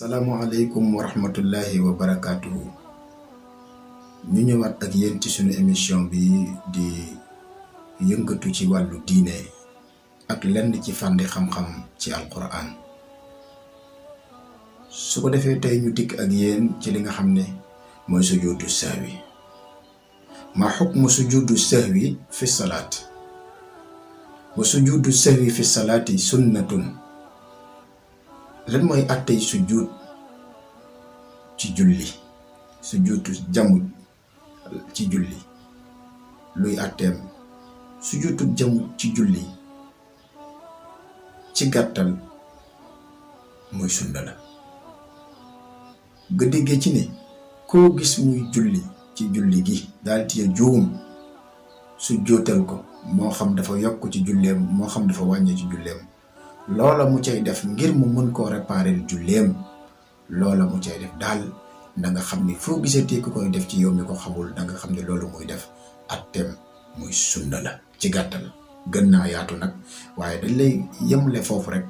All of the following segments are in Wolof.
Assalamualaikum warahmatullahi wabarakatuh. ñu ñëwaat ak yeen ci suñu émission bi di yëngatu ci walu diiné ak lenn ci fànni xam-xam ci alquran. su ko defee tey ñu dikk ak yeen ci li nga xam ne mooy sujudu sahwi. ma hukmu sujudu sahwi fi salat. wa sujudu sahwi fi salati sunnatun. lan mooy attey sujud ci julli, sujudu jamu ci julli luy atteem. sujudu jamu ci julli ci gàttal mooy sunna la. nga déggee ci ne koo gis muy julli ci julli gi daal di juum sujjóotal ko, moo xam dafa yokk ci julleem moo xam dafa wàññee ci julleem, loola mu cay def ngir mu mën koo réparer julleem, loola mu cay def daal da nga xam ni foo gisatee ku koy def ci yow mi ko xamul da nga xam ne loolu muy def atteem muy sunna la ci gàttal. gën naa yaatu nag waaye dañ lay yemle foofu rek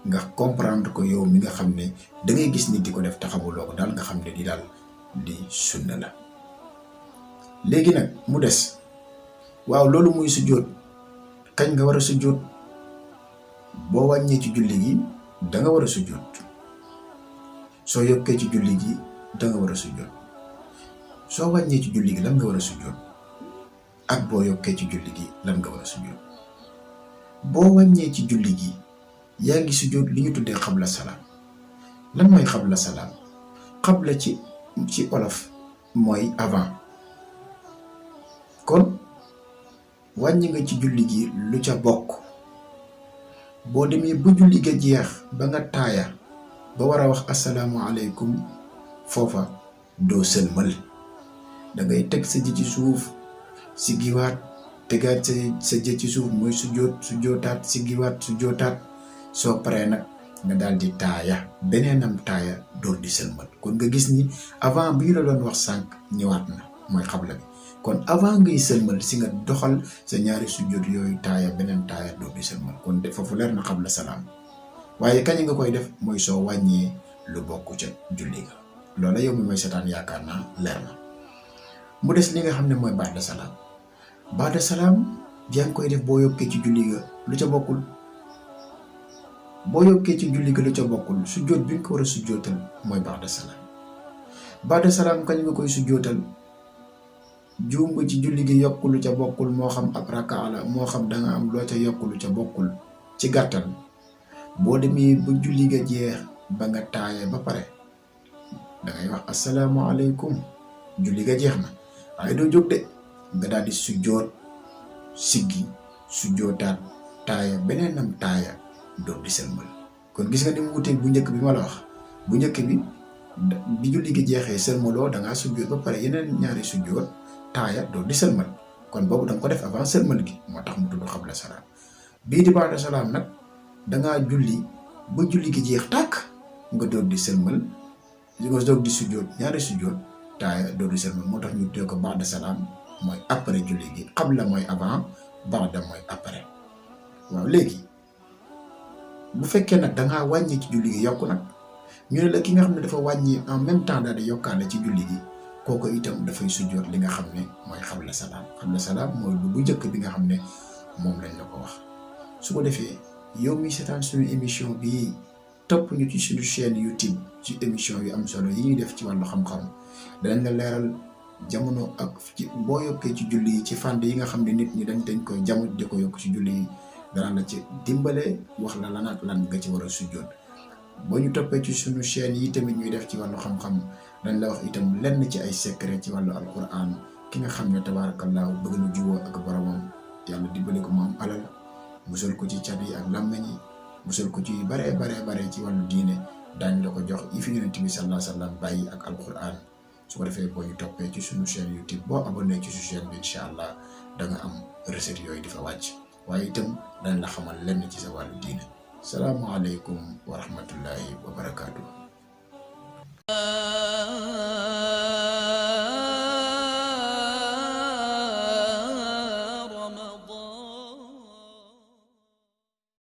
nga comprendre ko yow mi nga xam ne da ngay gis nit di ko def te xamuloo ko daal nga xam ne di daal di sunna la. léegi nag mu des waaw loolu muy sujjóot kañ nga war a sujjóot. boo wàññee ci julli gi da nga war a sujjóot, soo yokkee ci julli gi da nga war a sujjóot, soo wàññee ci julli gi lan nga war a sujjóot, ak boo yokkee ci julli gi lan nga war a sujjóot. boo wàññee ci julli gi yaa ngi sujjóot li ñu tuddee xabla salaam. lan mooy xabla salaam? xabla ci olof mooy avant. kon wàññi nga ci julli gi lu ca bokk. boo demee ba julli ga jeex ba nga taaya ba war a wax asalaamualeykum, foofa doo sëlmal, da ngay teg sa ji ci suuf siggiwaat, tegaat sa jë ci suuf mooy sujjootaat siggiwaat sujjootaat. soo paree nag nga daal di taaya beneenam taaya door di sëlmal. kon nga gis ni avant bi ñu la doon wax sànq ñëwaat na, mooy xabla bi. kon avant ngay sëlmal si nga doxal sa ñaari sujjóot yooyu taaya beneen taaya doo di sëlmal. kon de foofu leer na xabla salaam. waaye kañ nga koy def mooy soo wàññee lu bokk ca julli ga. loola yow mi may seetaan yaakaar naa leer na. mu des li nga xam ne mooy baada salaam. baada salaam yaa ngi koy def boo yokkee ci julli ga lu ca bokkul. boo yokkee ci julli ga lu ca bokkul sujjóot bi nga ko war a sujjóotal mooy baada salaam. baada salaam kañ nga koy sujjóotal. juum nga ci julli gi yokk lu ca bokkul, moo xam ab rakaa la moo xam da nga am loo ca yokk lu ca bokkul. ci gàttal boo demee ba julli ga jeex ba nga taaya ba pare da ngay wax asalaamaaleykum, julli ga jeex na. waaye doo jóg de, nga daal di sujjoot siggi sujjootaat taaya beneenam taaya door di sëlmal. kon gis nga ni mu wuteeg bu njëkk bi ma la wax. bu njëkk bi julli gi jeexee sëlmaloo da ngaa sujjoot ba pare yeneen ñaari sujjoot taaya door di sëlmal. kon boobu da nga ko def avant sëlmal gi, moo tax mu tudd xabla salaam. bii di baada salaam nag dangaa julli ba julli gi jeex tàkk nga door di sëlmal, nga door di sujjoot ñaari sujjoot taaya door di sëlmal. moo tax ñu tuddee ko baada salaam, mooy après julli gi. xabla mooy avant, baada mooy après. waaw léegi bu fekkee nag dangaa wàññi ci julli gi yokku nag, ñu ne la ki nga xam ne dafa wàññi en même temps daal di yokkaale ci julli gi, kooku itam dafay sujjoot li nga xam ne mooy xabla salaam. xabla salaam mooy bu njëkk bi nga xam ne moom lañ la ko wax. su ko defee yow mi seetaan suñu émission bii, topp ñu ci suñu chaîne YouTube ci émission yu am solo yi ñuy def ci wàllu xam-xam. danañ la leeral jamono ak ci boo yokkee ci julli yi ci fànn yi nga xam ne nit ñi dañ koy jamu di ko yokk ci julli yi, dana la ci dimbale wax la lan ak lan nga ci war a sujjoot. boo ñu toppee ci suñu chaîne yi tamit ñuy def ci wàllu xam-xam dañ la wax itam lenn ci ay secret ci wàllu alquran. ki nga xam ne tabaarakallaahu bëgg na juwoo ak boromam, yàlla dimbale ko mu am alal, musal ko ci cat yi ak làmmeñ yi, musal ko ci bare ci wàllu diine, daañ la ko jox yi fi yonent bi sallallaahu alayhi wa sallam bàyyi ak alquran. su ko defee boo ñu toppee ci suñu chaîne YouTube, boo abonné ci suñu chaîne bi incha allah da nga am recette yooyu di fa wàcc. waaye itam dañ la xamal lenn ci sa wàllu diine. salaamualeykum wa rahmatullahi wa barakaatu.